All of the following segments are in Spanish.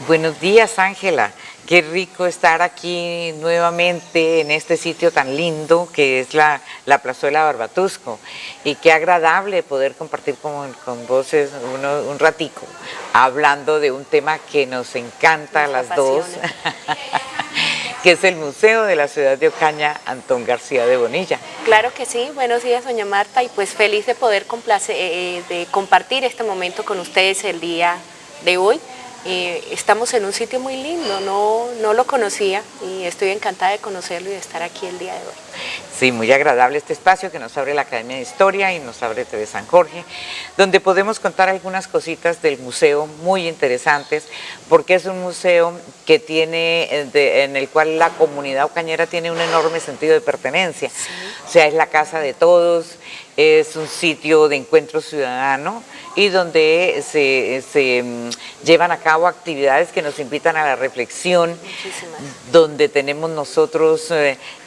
Buenos días, Ángela. Qué rico estar aquí nuevamente en este sitio tan lindo que es la Plazuela Barbatusco. Y qué agradable poder compartir con vos un ratico, hablando de un tema que nos encanta a las dos, que es el Museo de la Ciudad de Ocaña, Antón García de Bonilla. Claro que sí, buenos días doña Marta, y pues feliz de poder de compartir este momento con ustedes el día de hoy. Estamos en un sitio muy lindo, no lo conocía y estoy encantada de conocerlo y de estar aquí el día de hoy. Sí, muy agradable este espacio que nos abre la Academia de Historia y nos abre TV San Jorge, donde podemos contar algunas cositas del museo muy interesantes, porque es un museo que tiene, en el cual la comunidad ocañera tiene un enorme sentido de pertenencia. Sí. O sea, es la casa de todos, es un sitio de encuentro ciudadano y donde se llevan a cabo actividades que nos invitan a la reflexión. Muchísimas. Donde tenemos nosotros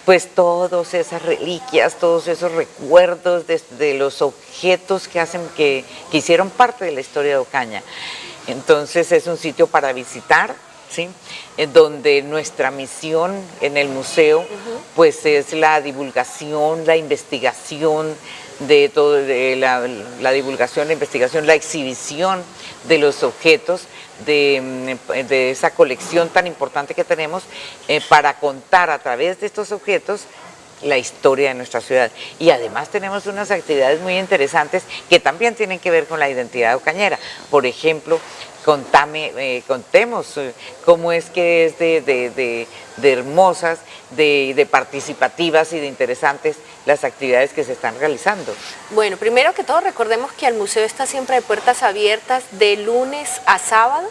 pues todas esas reliquias, todos esos recuerdos de los objetos que hicieron parte de la historia de Ocaña. Entonces es un sitio para visitar, ¿sí? Donde nuestra misión en el museo pues es la divulgación, la investigación de todo, la divulgación, la investigación, la exhibición de los objetos de esa colección tan importante que tenemos para contar a través de estos objetos la historia de nuestra ciudad. Y además tenemos unas actividades muy interesantes que también tienen que ver con la identidad ocañera. Por ejemplo, contemos cómo es que es de hermosas, de participativas y de interesantes las actividades que se están realizando. Bueno, primero que todo recordemos que el museo está siempre de puertas abiertas de lunes a sábado,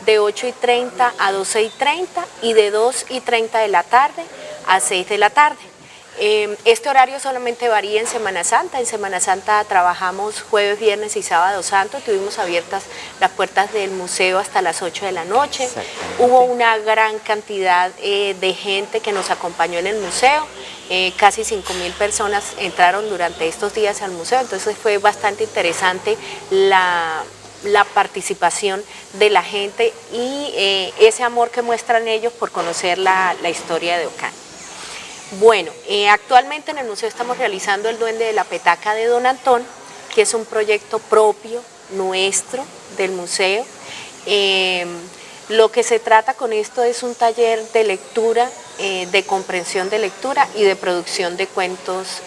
de 8:30 a 12:30 y de 2:30 de la tarde a 6 de la tarde. Este horario solamente varía en Semana Santa. En Semana Santa trabajamos jueves, viernes y sábado santo. Tuvimos abiertas las puertas del museo hasta las 8 de la noche. Hubo una gran cantidad de gente que nos acompañó en el museo. Casi 5.000 personas entraron durante estos días al museo. Entonces fue bastante interesante la participación de la gente y ese amor que muestran ellos por conocer la historia de Ocaña. Bueno, actualmente en el museo estamos realizando el Duende de la Petaca de Don Antón, que es un proyecto propio, nuestro, del museo. Lo que se trata con esto es un taller de lectura, de comprensión de lectura y de producción de cuentos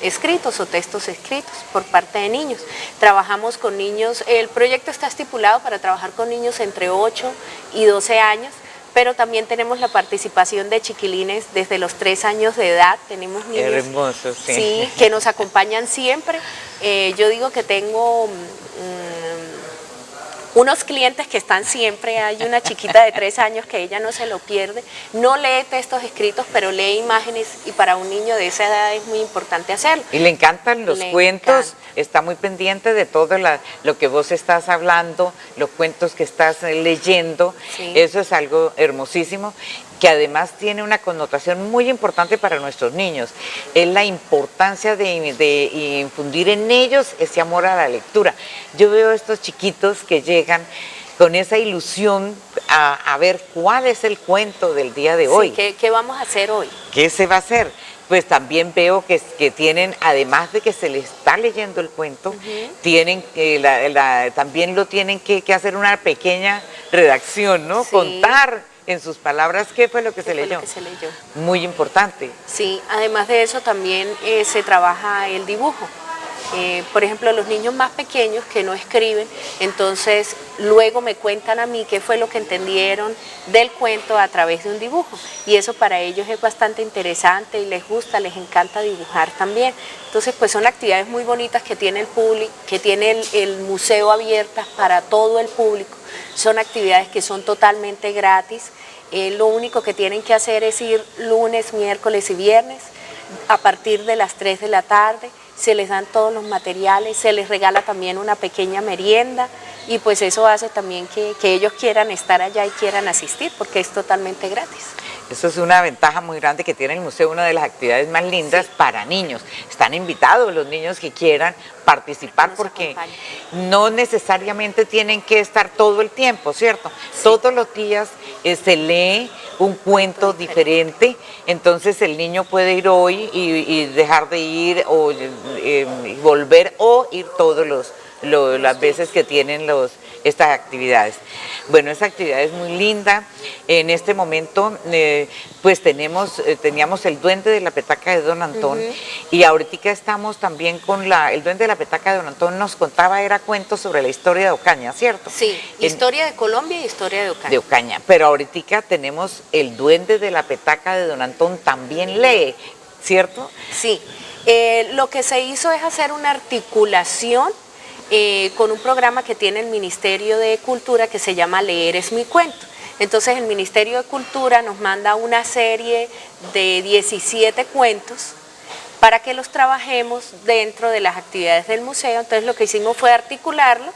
escritos o textos escritos por parte de niños. Trabajamos con niños, el proyecto está estipulado para trabajar con niños entre 8 y 12 años, pero también tenemos la participación de chiquilines desde los 3 años de edad. Tenemos niños hermosos, sí, que nos acompañan siempre. Yo digo que tengo unos clientes que están siempre. Hay una chiquita de 3 años que ella no se lo pierde, no lee textos escritos, pero lee imágenes, y para un niño de esa edad es muy importante hacerlo. Y le encantan los cuentos, está muy pendiente de todo lo que vos estás hablando, los cuentos que estás leyendo, sí. Eso es algo hermosísimo, que además tiene una connotación muy importante para nuestros niños. Es la importancia de infundir en ellos ese amor a la lectura. Yo veo a estos chiquitos que llegan con esa ilusión a ver cuál es el cuento del día de hoy. Sí, ¿qué vamos a hacer hoy? ¿Qué se va a hacer? Pues también veo que tienen, además de que se les está leyendo el cuento, tienen también lo tienen que hacer una pequeña redacción, ¿no? Sí. Contar en sus palabras qué fue lo que se leyó. Muy importante. Sí, además de eso también se trabaja el dibujo. Por ejemplo, los niños más pequeños que no escriben, entonces luego me cuentan a mí qué fue lo que entendieron del cuento a través de un dibujo, y eso para ellos es bastante interesante y les gusta, les encanta dibujar también. Entonces pues son actividades muy bonitas que tiene el público, que tiene el museo abiertas para todo el público. Son actividades que son totalmente gratis. Lo único que tienen que hacer es ir lunes, miércoles y viernes a partir de las 3 de la tarde. Se les dan todos los materiales, se les regala también una pequeña merienda, y pues eso hace también que ellos quieran estar allá y quieran asistir, porque es totalmente gratis. Eso es una ventaja muy grande que tiene el museo, una de las actividades más lindas para niños. Están invitados los niños que quieran participar porque no necesariamente tienen que estar todo el tiempo, ¿cierto? Sí. Todos los días se lee un cuento diferente, entonces el niño puede ir hoy y dejar de ir o volver o ir todos las veces que tienen estas actividades. Bueno, esta actividad es muy linda. En este momento pues teníamos el Duende de la Petaca de Don Antón, y ahorita estamos también con el Duende de la Petaca de Don Antón nos contaba, era cuentos sobre la historia de Ocaña, ¿cierto? Sí, historia de Colombia y historia de Ocaña. De Ocaña, pero ahorita tenemos el Duende de la Petaca de Don Antón, también lee, ¿cierto? Sí, lo que se hizo es hacer una articulación con un programa que tiene el Ministerio de Cultura que se llama Leer es mi cuento. Entonces el Ministerio de Cultura nos manda una serie de 17 cuentos para que los trabajemos dentro de las actividades del museo. Entonces lo que hicimos fue articularlo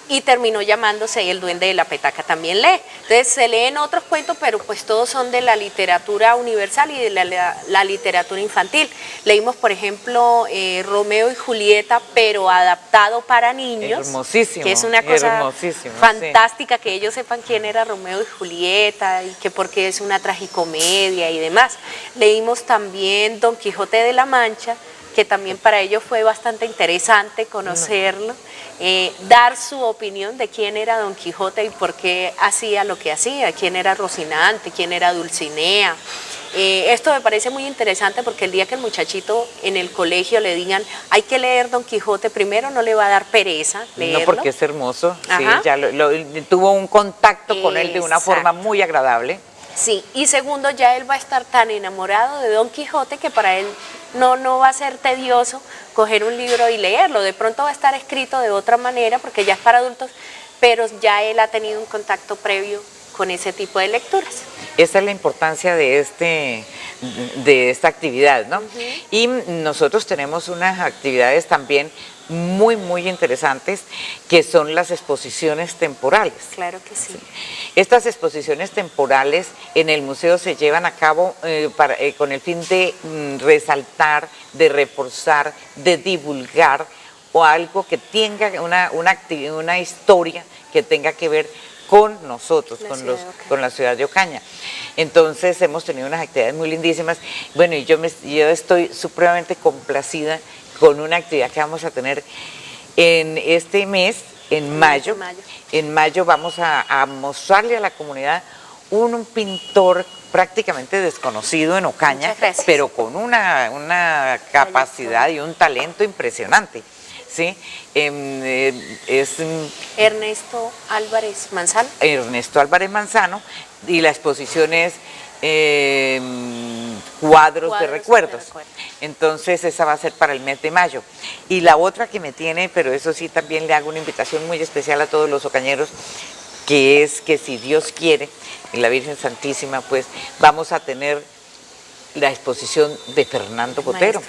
y terminó llamándose El Duende de la Petaca también lee. Entonces se leen otros cuentos, pero pues todos son de la literatura universal y de la literatura infantil. Leímos, por ejemplo, Romeo y Julieta, pero adaptado para niños. Hermosísimo. Que es una cosa fantástica, sí, que ellos sepan quién era Romeo y Julieta y que porque es una tragicomedia y demás. Leímos también Don Quijote de la Mancha, que también para ellos fue bastante interesante conocerlo. Dar su opinión de quién era Don Quijote y por qué hacía lo que hacía, quién era Rocinante, quién era Dulcinea. Esto me parece muy interesante porque el día que el muchachito en el colegio le digan hay que leer Don Quijote, primero no le va a dar pereza leerlo. No, porque es hermoso, sí, ya tuvo un contacto con él de una forma muy agradable. Sí, y segundo, ya él va a estar tan enamorado de Don Quijote que para él no va a ser tedioso coger un libro y leerlo. De pronto va a estar escrito de otra manera porque ya es para adultos, pero ya él ha tenido un contacto previo con ese tipo de lecturas. Esa es la importancia de esta actividad, ¿no? Y nosotros tenemos unas actividades también muy, muy interesantes, que son las exposiciones temporales. Claro que sí. Estas exposiciones temporales en el museo se llevan a cabo con el fin de resaltar, de reforzar, de divulgar o algo que tenga una historia que tenga que ver con nosotros, con la ciudad de Ocaña. Entonces hemos tenido unas actividades muy lindísimas. Bueno, y yo estoy supremamente complacida con una actividad que vamos a tener en este mes, en mayo. En mayo vamos a mostrarle a la comunidad un pintor prácticamente desconocido en Ocaña, pero con una capacidad y un talento impresionante. ¿Sí? Es Ernesto Álvarez Manzano. Ernesto Álvarez Manzano, y la exposición es cuadros de recuerdos. Entonces esa va a ser para el mes de mayo. Y la otra que me tiene, pero eso sí también le hago una invitación muy especial a todos los ocañeros, que es que si Dios quiere, en la Virgen Santísima, pues vamos a tener la exposición de Fernando Botero,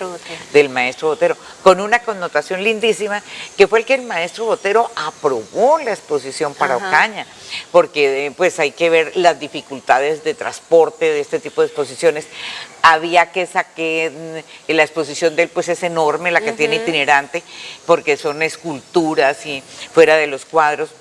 del maestro Botero, con una connotación lindísima, que fue el que el maestro Botero aprobó la exposición para Ocaña, porque pues hay que ver las dificultades de transporte de este tipo de exposiciones. Había que sacar, la exposición de él pues es enorme, la que tiene itinerante, porque son esculturas y fuera de los cuadros.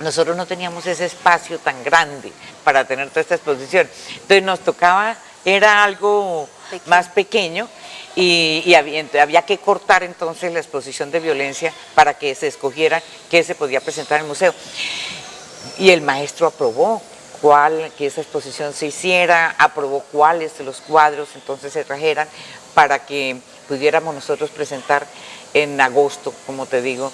Nosotros no teníamos ese espacio tan grande para tener toda esta exposición, entonces nos tocaba, era algo más pequeño y había que cortar entonces la exposición de violencia para que se escogiera qué se podía presentar en el museo. Y el maestro aprobó que esa exposición se hiciera, aprobó cuáles de los cuadros entonces se trajeran para que pudiéramos nosotros presentar en agosto, como te digo,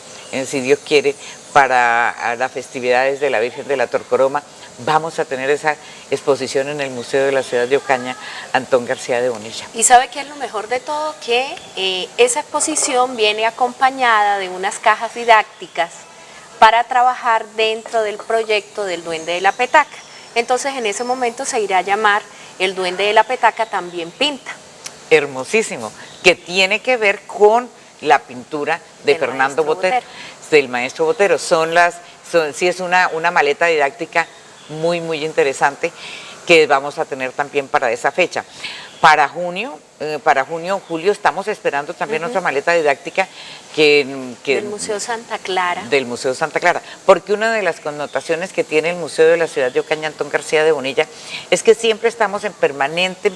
si Dios quiere, para las festividades de la Virgen de la Torcoroma. Vamos a tener esa exposición en el Museo de la Ciudad de Ocaña, Antón García de Bonilla. Y sabe qué es lo mejor de todo, que esa exposición viene acompañada de unas cajas didácticas para trabajar dentro del proyecto del Duende de la Petaca. Entonces en ese momento se irá a llamar El Duende de la Petaca también pinta. Hermosísimo, que tiene que ver con la pintura de Fernando Botero, del maestro Botero. Sí es una maleta didáctica muy, muy interesante. que vamos a tener también para esa fecha. Para junio o julio estamos esperando también otra maleta didáctica del Museo Santa Clara. Del Museo Santa Clara, porque una de las connotaciones que tiene el Museo de la Ciudad de Ocaña Antón García de Bonilla es que siempre estamos en permanente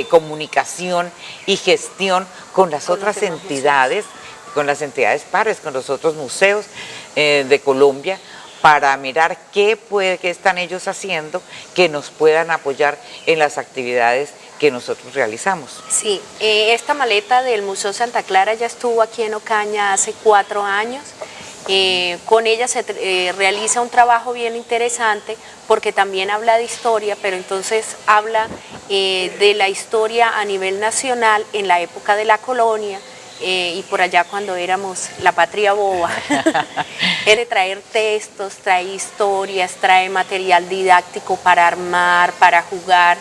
comunicación y gestión con las otras entidades, con las entidades pares, con los otros museos de Colombia, para mirar qué están ellos haciendo que nos puedan apoyar en las actividades que nosotros realizamos. Sí, esta maleta del Museo Santa Clara ya estuvo aquí en Ocaña hace 4 años. Con ella se realiza un trabajo bien interesante porque también habla de historia, pero entonces habla de la historia a nivel nacional en la época de la colonia, y por allá cuando éramos la patria boba. Es de traer textos, trae historias, trae material didáctico para armar, para jugar,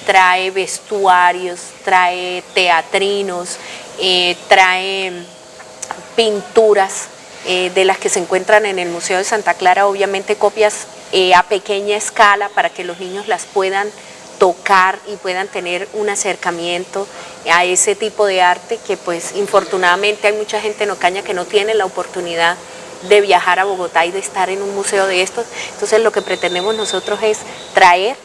trae vestuarios, trae teatrinos, trae pinturas de las que se encuentran en el Museo de Santa Clara, obviamente copias a pequeña escala para que los niños las puedan tocar y puedan tener un acercamiento a ese tipo de arte que pues infortunadamente hay mucha gente en Ocaña que no tiene la oportunidad de viajar a Bogotá y de estar en un museo de estos. Entonces lo que pretendemos nosotros es traer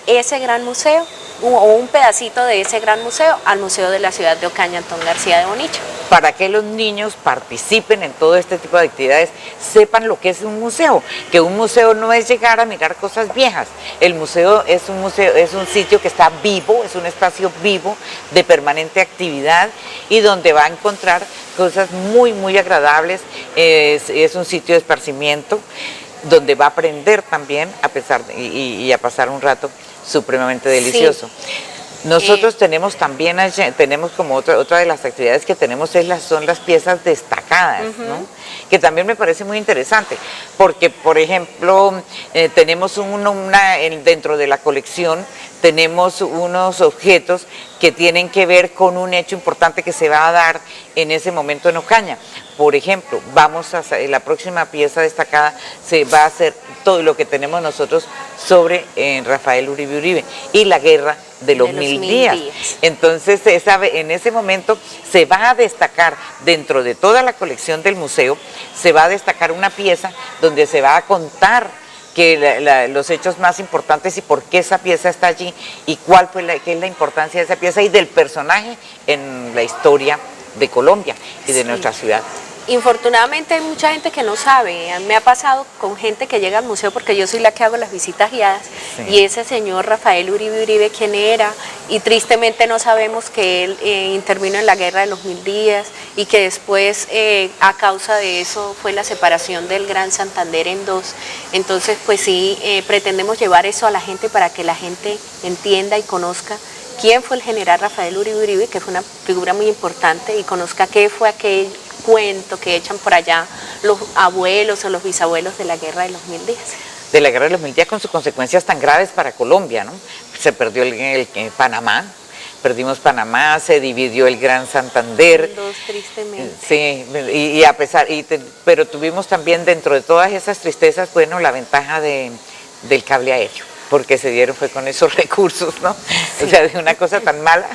ese gran museo o un pedacito de ese gran museo al Museo de la Ciudad de Ocaña Antón García de Bonilla. Para que los niños participen en todo este tipo de actividades, sepan lo que es un museo, que un museo no es llegar a mirar cosas viejas. El museo, es un sitio que está vivo, es un espacio vivo de permanente actividad y donde va a encontrar cosas muy, muy agradables. Es un sitio de esparcimiento donde va a aprender también y a pasar un rato supremamente delicioso. Sí. Nosotros tenemos también, tenemos como otra de las actividades que tenemos son las piezas destacadas, ¿no? Que también me parece muy interesante, porque por ejemplo tenemos dentro de la colección tenemos unos objetos que tienen que ver con un hecho importante que se va a dar en ese momento en Ocaña. Por ejemplo, la próxima pieza destacada se va a hacer todo lo que tenemos nosotros sobre Rafael Uribe Uribe y la guerra de los 1000 días. Entonces, en ese momento se va a destacar dentro de toda la colección del museo, se va a destacar una pieza donde se va a contar los hechos más importantes y por qué esa pieza está allí y qué es la importancia de esa pieza y del personaje en la historia de Colombia y de nuestra ciudad. Infortunadamente hay mucha gente que no sabe, me ha pasado con gente que llega al museo porque yo soy la que hago las visitas guiadas, sí. Y ese señor Rafael Uribe Uribe, ¿quién era? Y tristemente no sabemos que él intervino en la guerra de los 1000 días y que después a causa de eso fue la separación del Gran Santander en dos. Entonces pues sí, pretendemos llevar eso a la gente para que la gente entienda y conozca quién fue el general Rafael Uribe Uribe, que fue una figura muy importante, y conozca qué fue aquel cuento que echan por allá los abuelos o los bisabuelos de la guerra de los 1000 días. De la guerra de los 1000 días con sus consecuencias tan graves para Colombia, ¿no? Se perdió Panamá, perdimos Panamá, se dividió el Gran Santander. Dos, tristemente. Sí, pero tuvimos también dentro de todas esas tristezas, bueno, la ventaja del cable aéreo, porque se dieron fue con esos recursos, ¿no? Sí. O sea, de una cosa tan mala,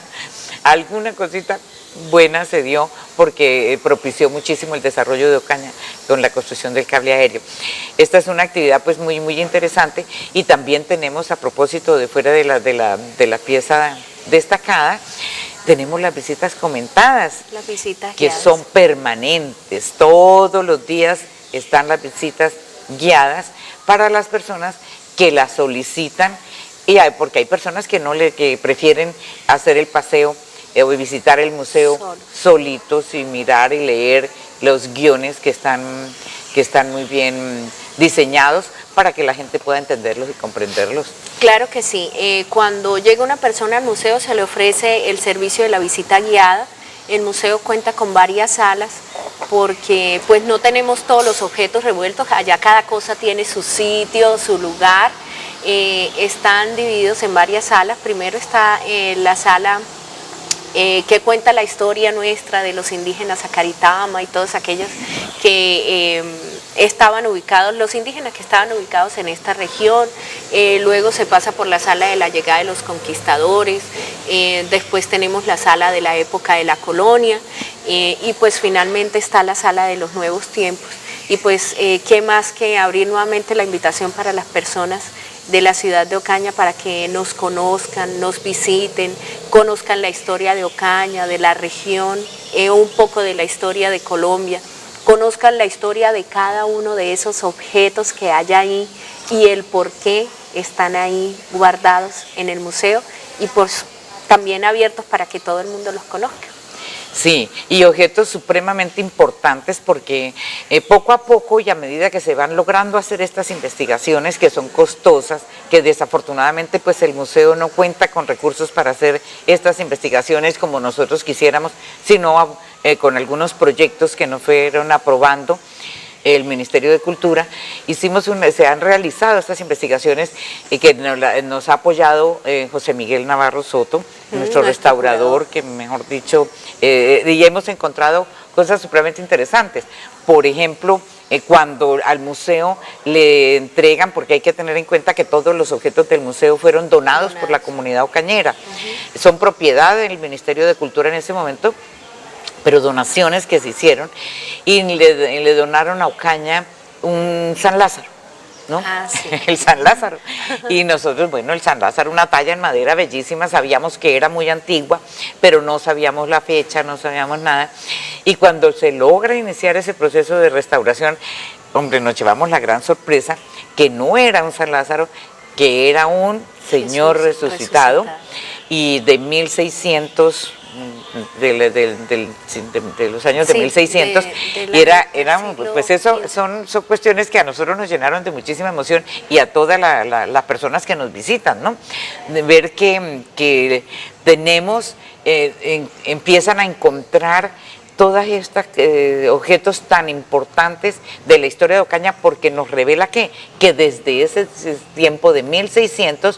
alguna cosita buena se dio porque propició muchísimo el desarrollo de Ocaña con la construcción del cable aéreo. Esta es una actividad pues muy, muy interesante y también tenemos, a propósito de fuera de la pieza destacada, tenemos las visitas comentadas, las visitas que guiadas, son permanentes. Todos los días están las visitas guiadas para las personas que las solicitan, porque hay personas que prefieren hacer el paseo o visitar el museo solitos y mirar y leer los guiones que están muy bien diseñados para que la gente pueda entenderlos y comprenderlos. Claro que sí. Cuando llega una persona al museo se le ofrece el servicio de la visita guiada. El museo cuenta con varias salas porque pues no tenemos todos los objetos revueltos, allá cada cosa tiene su sitio, su lugar. Están divididos en varias salas. Primero está la sala que cuenta la historia nuestra de los indígenas Acaritama y todos aquellos que estaban ubicados, los indígenas que estaban ubicados en esta región, luego se pasa por la sala de la llegada de los conquistadores, después tenemos la sala de la época de la colonia, y pues finalmente está la sala de los nuevos tiempos. Y pues qué más que abrir nuevamente la invitación para las personas de la ciudad de Ocaña para que nos conozcan, nos visiten, conozcan la historia de Ocaña, de la región, un poco de la historia de Colombia, conozcan la historia de cada uno de esos objetos que hay ahí y el por qué están ahí guardados en el museo y pues también abiertos para que todo el mundo los conozca. Sí, y objetos supremamente importantes porque poco a poco y a medida que se van logrando hacer estas investigaciones que son costosas, que desafortunadamente pues el museo no cuenta con recursos para hacer estas investigaciones como nosotros quisiéramos, sino con algunos proyectos que nos fueron aprobando el Ministerio de Cultura, se han realizado estas investigaciones que nos ha apoyado José Miguel Navarro Soto, nuestro restaurador, que mejor dicho, y hemos encontrado cosas supremamente interesantes. Por ejemplo, cuando al museo le entregan, porque hay que tener en cuenta que todos los objetos del museo fueron donados por la comunidad ocañera, son propiedad del Ministerio de Cultura en ese momento, pero donaciones que se hicieron y le donaron a Ocaña un San Lázaro, ¿no? Ah, sí. El San Lázaro. Y nosotros, bueno, el San Lázaro, una talla en madera bellísima, sabíamos que era muy antigua, pero no sabíamos la fecha, no sabíamos nada. Y cuando se logra iniciar ese proceso de restauración, hombre, nos llevamos la gran sorpresa que no era un San Lázaro, que era un Señor resucitado y de 1600... de los años de 1600, y eran pues eso son cuestiones que a nosotros nos llenaron de muchísima emoción y a todas las personas que nos visitan, ¿no? De ver que tenemos, empiezan a encontrar todas estas objetos tan importantes de la historia de Ocaña, porque nos revela que desde ese tiempo de 1600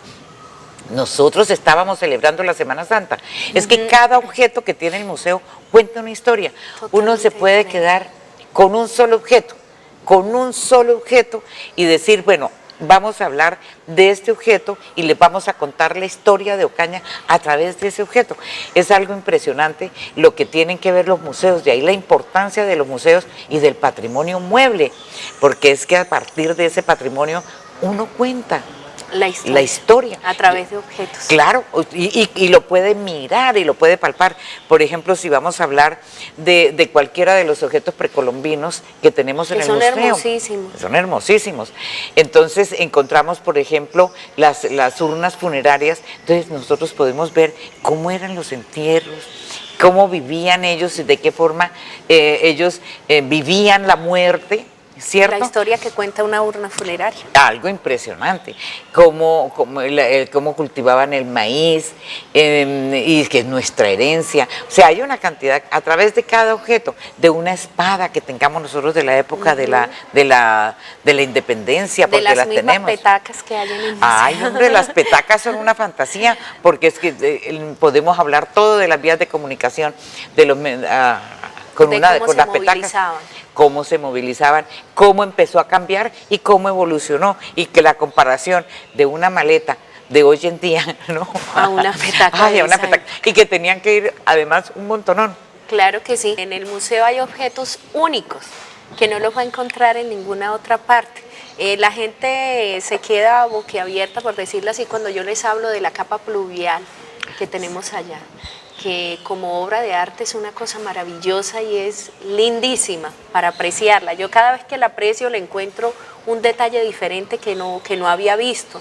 nosotros estábamos celebrando la Semana Santa. Es que cada objeto que tiene el museo cuenta una historia. Uno se puede quedar con un solo objeto y decir, bueno, vamos a hablar de este objeto y le vamos a contar la historia de Ocaña a través de ese objeto. Es algo impresionante lo que tienen que ver los museos, de ahí la importancia de los museos y del patrimonio mueble, porque es que a partir de ese patrimonio uno cuenta la historia a través de objetos. Claro, y lo puede mirar y lo puede palpar. Por ejemplo, si vamos a hablar de cualquiera de los objetos precolombinos que tenemos en el museo. Son hermosísimos. Son hermosísimos. Entonces encontramos, por ejemplo, las urnas funerarias. Entonces nosotros podemos ver cómo eran los entierros, cómo vivían ellos y de qué forma ellos vivían la muerte, ¿cierto? La historia que cuenta una urna funeraria. Algo impresionante, cómo cultivaban el maíz, y que es nuestra herencia. O sea, hay una cantidad, a través de cada objeto, de una espada que tengamos nosotros de la época de la independencia, porque las tenemos. De las mismas petacas que hay en el museo. Ay, hombre, las petacas son una fantasía, porque es que podemos hablar todo de las vías de comunicación, con las petacas, cómo se movilizaban, cómo empezó a cambiar y cómo evolucionó, y que la comparación de una maleta de hoy en día, ¿no? A una petaca. Ay, a una petaca. Y que tenían que ir además un montonón. Claro que sí. En el museo hay objetos únicos que no los va a encontrar en ninguna otra parte. La gente se queda boquiabierta, por decirlo así, cuando yo les hablo de la capa pluvial que tenemos allá, que como obra de arte es una cosa maravillosa y es lindísima para apreciarla. Yo cada vez que la aprecio le encuentro un detalle diferente que no había visto.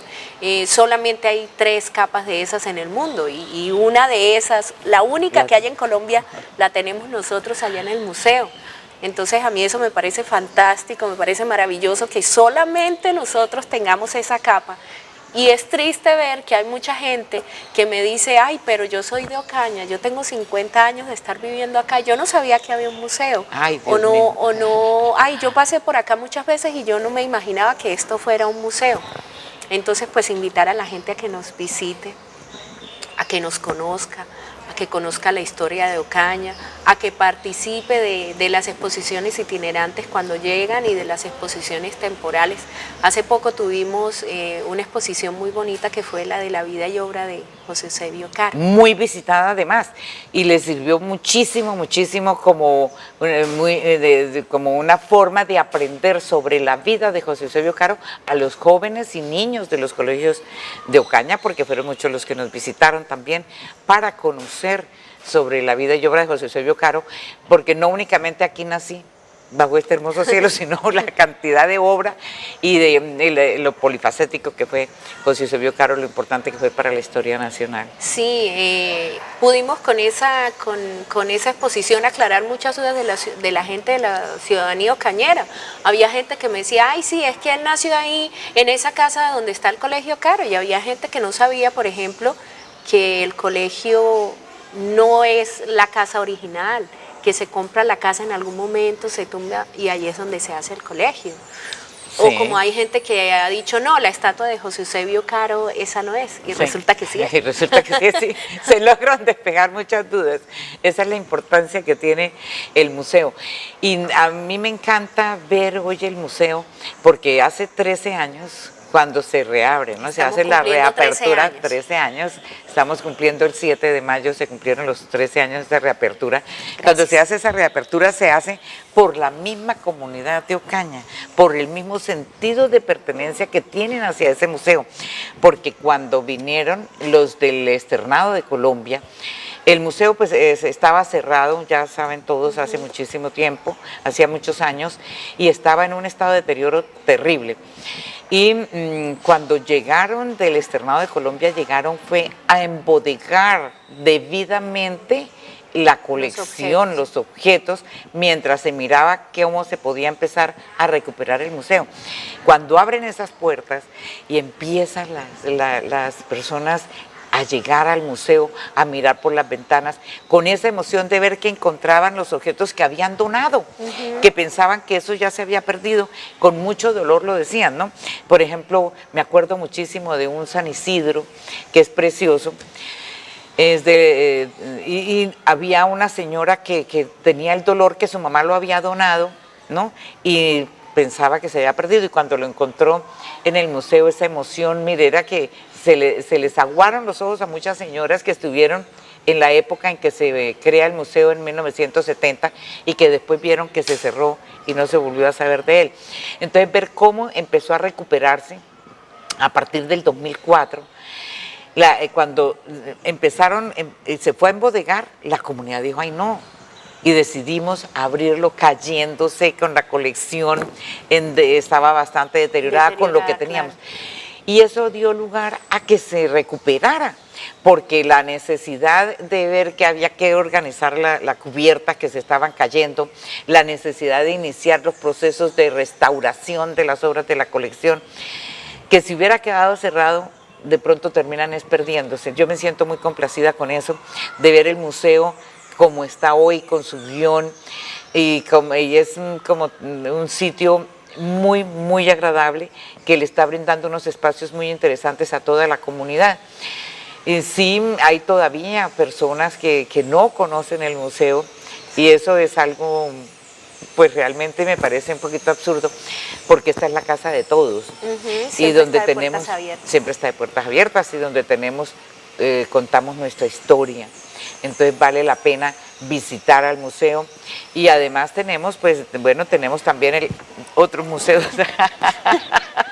Solamente hay 3 capas de esas en el mundo y una de esas, la única que hay en Colombia, la tenemos nosotros allá en el museo. Entonces a mí eso me parece fantástico, me parece maravilloso que solamente nosotros tengamos esa capa. Y es triste ver que hay mucha gente que me dice, ay, pero yo soy de Ocaña, yo tengo 50 años de estar viviendo acá, yo no sabía que había un museo. Ay, ay, yo pasé por acá muchas veces y yo no me imaginaba que esto fuera un museo. Entonces, pues invitar a la gente a que nos visite, a que nos conozca, a que conozca la historia de Ocaña, a que participe de las exposiciones itinerantes cuando llegan y de las exposiciones temporales. Hace poco tuvimos una exposición muy bonita que fue la de la vida y obra de José Eusebio Caro. Muy visitada además, y le sirvió muchísimo, muchísimo como, como una forma de aprender sobre la vida de José Eusebio Caro a los jóvenes y niños de los colegios de Ocaña, porque fueron muchos los que nos visitaron también para conocer sobre la vida y obra de José Eusebio Caro, porque no únicamente aquí nací bajo este hermoso cielo, sino la cantidad de obra y de lo polifacético que fue José Eusebio Caro, lo importante que fue para la historia nacional. Sí, pudimos con esa exposición aclarar muchas dudas de la gente de la ciudadanía ocañera. Había gente que me decía, ay sí, es que él nació ahí, en esa casa donde está el colegio Caro, y había gente que no sabía, por ejemplo, que el colegio no es la casa original, que se compra la casa en algún momento, se tumba y ahí es donde se hace el colegio. Sí. O como hay gente que ha dicho, no, la estatua de José Eusebio Caro, esa no es, y sí. Resulta que sí. Y resulta que sí, se logran despejar muchas dudas. Esa es la importancia que tiene el museo. Y a mí me encanta ver hoy el museo, porque hace 13 años, cuando se reabre, ¿no? Se hace la reapertura, 13 años, estamos cumpliendo el 7 de mayo, se cumplieron los 13 años de reapertura. Gracias. Cuando se hace esa reapertura se hace por la misma comunidad de Ocaña, por el mismo sentido de pertenencia que tienen hacia ese museo, porque cuando vinieron los del Externado de Colombia, el museo pues estaba cerrado, ya saben todos, hace muchísimo tiempo, hacía muchos años, y estaba en un estado de deterioro terrible. Y cuando llegaron del Externado de Colombia, llegaron fue a embodegar debidamente la colección, los objetos, mientras se miraba cómo se podía empezar a recuperar el museo. Cuando abren esas puertas y empiezan las personas a llegar al museo, a mirar por las ventanas, con esa emoción de ver que encontraban los objetos que habían donado, que pensaban que eso ya se había perdido, con mucho dolor lo decían, ¿no? Por ejemplo, me acuerdo muchísimo de un San Isidro, que es precioso, y había una señora que tenía el dolor que su mamá lo había donado, ¿no? Y pensaba que se había perdido, y cuando lo encontró en el museo, esa emoción, mire, era que se les aguaron los ojos a muchas señoras que estuvieron en la época en que se crea el museo en 1970 y que después vieron que se cerró y no se volvió a saber de él. Entonces ver cómo empezó a recuperarse a partir del 2004, cuando empezaron, se fue a embodegar, la comunidad dijo, ay no, y decidimos abrirlo cayéndose con la colección, estaba bastante deteriorada con lo que teníamos. Claro. Y eso dio lugar a que se recuperara, porque la necesidad de ver que había que organizar la cubierta, que se estaban cayendo, la necesidad de iniciar los procesos de restauración de las obras de la colección, que si hubiera quedado cerrado, de pronto terminan perdiéndose. Yo me siento muy complacida con eso, de ver el museo como está hoy, con su guión, y es como un sitio muy, muy agradable, que le está brindando unos espacios muy interesantes a toda la comunidad. Y sí, hay todavía personas que no conocen el museo, y eso es algo, pues realmente me parece un poquito absurdo, porque esta es la casa de todos, y donde tenemos, siempre está de puertas abiertas, y donde tenemos, contamos nuestra historia. Entonces vale la pena visitar al museo, y además tenemos, pues, bueno, tenemos también el otro museo.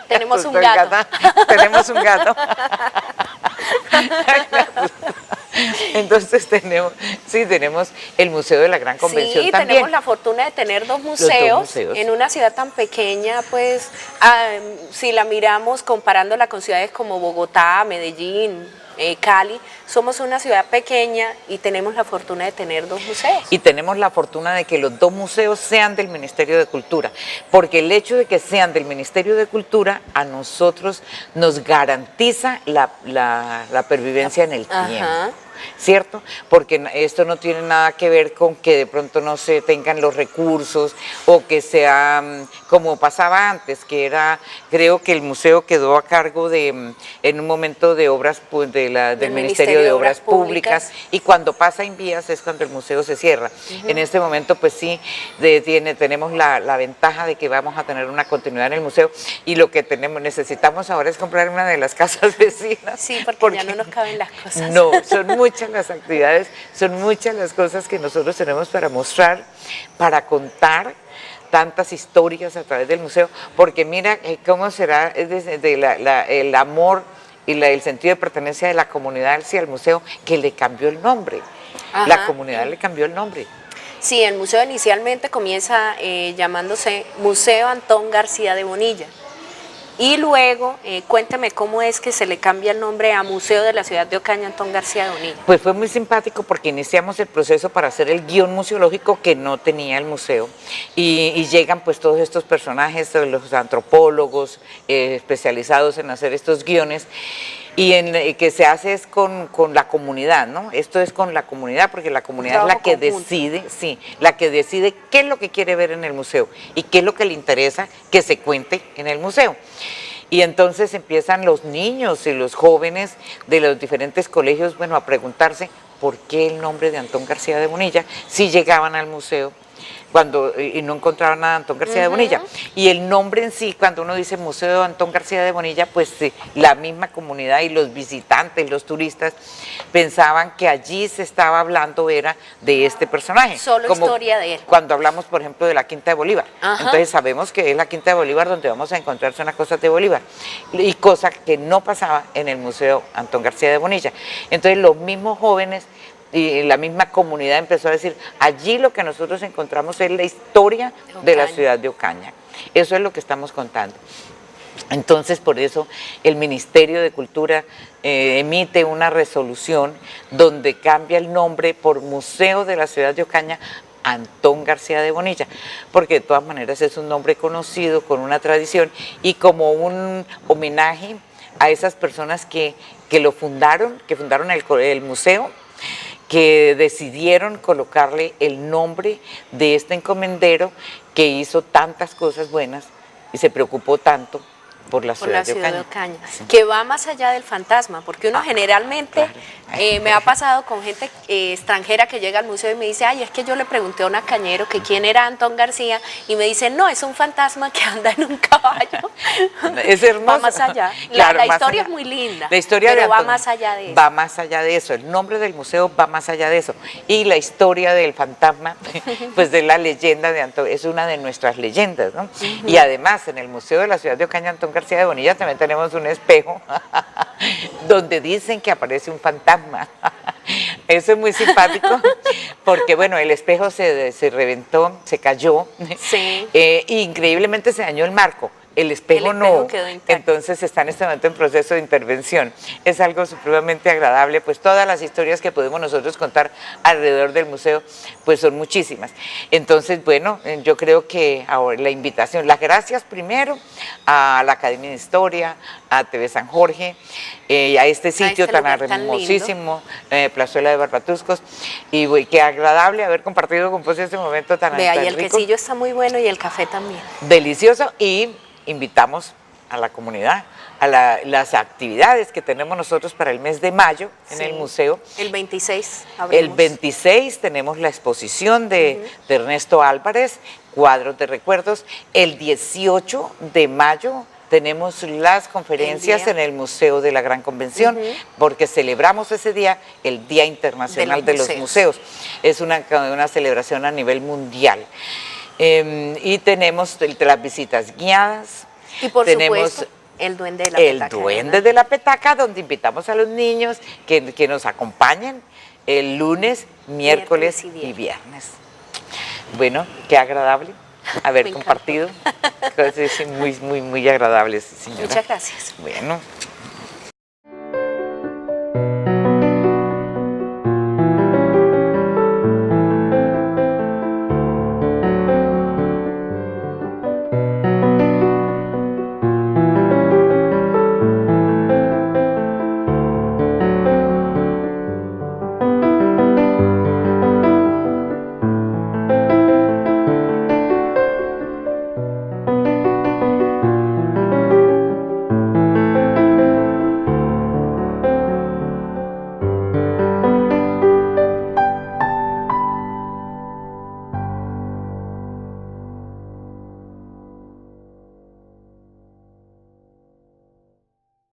Tenemos un gato. Tenemos un gato. Entonces tenemos el Museo de la Gran Convención también. Sí, tenemos la fortuna de tener dos museos en una ciudad tan pequeña, pues, si la miramos comparándola con ciudades como Bogotá, Medellín, Cali, somos una ciudad pequeña y tenemos la fortuna de tener dos museos. Y tenemos la fortuna de que los dos museos sean del Ministerio de Cultura, porque el hecho de que sean del Ministerio de Cultura a nosotros nos garantiza la pervivencia en el tiempo. ¿Cierto? Porque esto no tiene nada que ver con que de pronto no se tengan los recursos, o que sea como pasaba antes, que era, creo que el museo quedó a cargo de, en un momento, de obras, pues, del Ministerio de Obras Públicas, y cuando pasa Invías es cuando el museo se cierra. En este momento pues sí tenemos la ventaja de que vamos a tener una continuidad en el museo, y lo que necesitamos ahora es comprar una de las casas vecinas. Sí, porque ya no nos caben las cosas. No, son muchas las actividades, son muchas las cosas que nosotros tenemos para mostrar, para contar tantas historias a través del museo, porque mira cómo será el amor y el sentido de pertenencia de la comunidad hacia el museo, que le cambió el nombre. Ajá. La comunidad le cambió el nombre. Sí, el museo inicialmente comienza llamándose Museo Antón García de Bonilla. Y luego, cuéntame cómo es que se le cambia el nombre a Museo de la Ciudad de Ocaña Antón García de Bonilla. Pues fue muy simpático porque iniciamos el proceso para hacer el guión museológico que no tenía el museo, y llegan pues todos estos personajes, los antropólogos especializados en hacer estos guiones, y que se hace es con la comunidad, ¿no? Esto es con la comunidad, porque la comunidad es la que decide, sí, la que decide qué es lo que quiere ver en el museo y qué es lo que le interesa que se cuente en el museo. Y entonces empiezan los niños y los jóvenes de los diferentes colegios, bueno, a preguntarse por qué el nombre de Antón García de Bonilla, si llegaban al museo y no encontraban nada de Antón García de Bonilla. Y el nombre en sí, cuando uno dice Museo Antón García de Bonilla, pues la misma comunidad y los visitantes, los turistas, pensaban que allí se estaba hablando era de este personaje. Solo como historia de él. Cuando hablamos, por ejemplo, de la Quinta de Bolívar. Entonces sabemos que es la Quinta de Bolívar donde vamos a encontrarse unas cosas de Bolívar. Y cosa que no pasaba en el Museo Antón García de Bonilla. Entonces los mismos jóvenes y la misma comunidad empezó a decir, allí lo que nosotros encontramos es la historia de la ciudad de Ocaña. Eso es lo que estamos contando. Entonces, por eso el Ministerio de Cultura emite una resolución donde cambia el nombre por Museo de la Ciudad de Ocaña Antón García de Bonilla, porque de todas maneras es un nombre conocido, con una tradición, y como un homenaje a esas personas que fundaron el museo, que decidieron colocarle el nombre de este encomendero que hizo tantas cosas buenas y se preocupó tanto por la ciudad de Ocaña. Sí. Que va más allá del fantasma, porque uno generalmente, me ha pasado con gente extranjera que llega al museo y me dice, ay, es que yo le pregunté a un ocañero que quién era Antón García, y me dice, no, es un fantasma que anda en un caballo. Es hermoso. Va más allá. Claro, la historia es muy linda, la historia pero va más allá de eso. Va más allá de eso, el nombre del museo va más allá de eso. Y la historia del fantasma, pues de la leyenda de Antón, es una de nuestras leyendas, ¿no? Y además, en el Museo de la Ciudad de Ocaña Antón García de Bonilla también tenemos un espejo donde dicen que aparece un fantasma. Eso es muy simpático porque, bueno, el espejo se reventó, se cayó, sí. E increíblemente se dañó el marco. El espejo no, quedó intacto. Entonces está en este momento en proceso de intervención. Es algo supremamente agradable, pues todas las historias que podemos nosotros contar alrededor del museo, pues son muchísimas. Entonces, bueno, yo creo que ahora la invitación, las gracias primero a la Academia de Historia, a TV San Jorge, a este sitio tan hermosísimo, Plazuela de Barbatuscos, y qué agradable haber compartido con vos este momento tan rico. Vea, y el quesillo está muy bueno y el café también. Delicioso, y invitamos a la comunidad a las actividades que tenemos nosotros para el mes de mayo en el museo. El 26 abrimos. El 26 tenemos la exposición de Ernesto Álvarez, cuadros de recuerdos. El 18 de mayo tenemos las conferencias en el Museo de la Gran Convención, porque celebramos ese día el Día Internacional de los Museos. Es una celebración a nivel mundial. Y tenemos las visitas guiadas. Y por supuesto, el Duende de la Petaca. El Duende de la Petaca, donde invitamos a los niños que nos acompañen el lunes, miércoles y viernes. Bueno, qué agradable haber compartido. Cosas muy, muy, muy agradables, señora. Muchas gracias. Bueno.